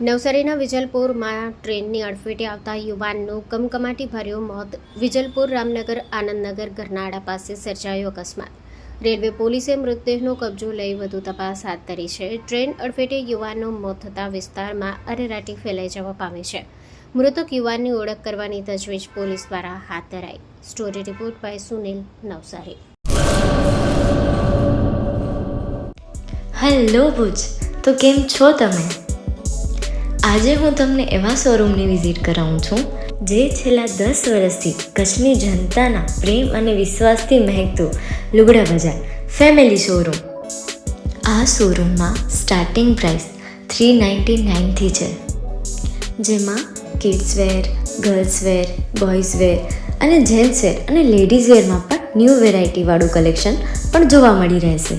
નવસારીના વિજલપુરમાં ટ્રેનની અડફેટે આવતા યુવાનનું કમકમાટીભર્યું મોત. વિજલપુર રામનગર આનંદનગર ગરનાળા પાસે સર્જાયો અકસ્માત. રેલવે પોલીસે મૃતદેહનો કબજો લઈ વધુ તપાસ હાથ ધરી છે. ટ્રેન અડફેટે યુવાનનું મોત થતાં વિસ્તારમાં અરેરાટી ફેલાઈ જવા પામી છે. મૃતક યુવાનની ઓળખ કરવાની તજવીજ પોલીસ દ્વારા હાથ ધરાઈ. Story report by Sunil, Navsari. Hello Bhuj, તો કેમ છો તમે? આજે હું તમને એવા શોરૂમની વિઝિટ કરાવું છું જે છેલ્લા 10 વર્ષથી કચ્છની જનતાના પ્રેમ અને વિશ્વાસથી મહેકતું લુગડા બજાર ફેમિલી શોરૂમ. આ શોરૂમમાં સ્ટાર્ટિંગ પ્રાઇસ 399થી છે, જેમાં kids wear, girls wear, boys wear અને જેન્ટ્સ વેર અને લેડીઝ વેરમાં પણ ન્યૂ વેરાયટીવાળું કલેક્શન પણ જોવા મળી રહેશે.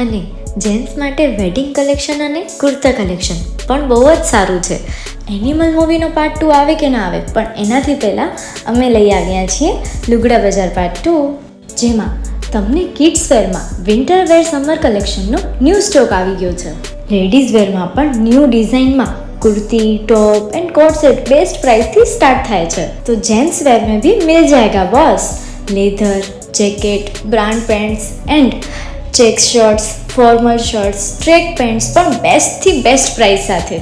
અને જેન્ટ્સ માટે વેડિંગ કલેક્શન અને કુર્તા કલેક્શન પણ બહુ જ સારું છે. એનિમલ મૂવીનો પાર્ટ 2 આવે કે ના આવે, પણ એનાથી પહેલાં અમે લઈ આવ્યા છીએ લુગડા બજાર પાર્ટ 2, જેમાં તમને કિડ્સ વેરમાં વિન્ટર વેર સમર કલેક્શનનો ન્યૂ સ્ટોક આવી ગયો છે. લેડીઝ વેરમાં પણ ન્યૂ ડિઝાઇનમાં kurti, top and coat set best price थी स्टार्ट થાય છે. तो जेंट्स वेयर में भी मिल जाएगा boss. Leather, jacket, brand pants and check shirts, formal shirts, track pants પણ બેસ્ટથી બેસ્ટ પ્રાઇસ સાથે.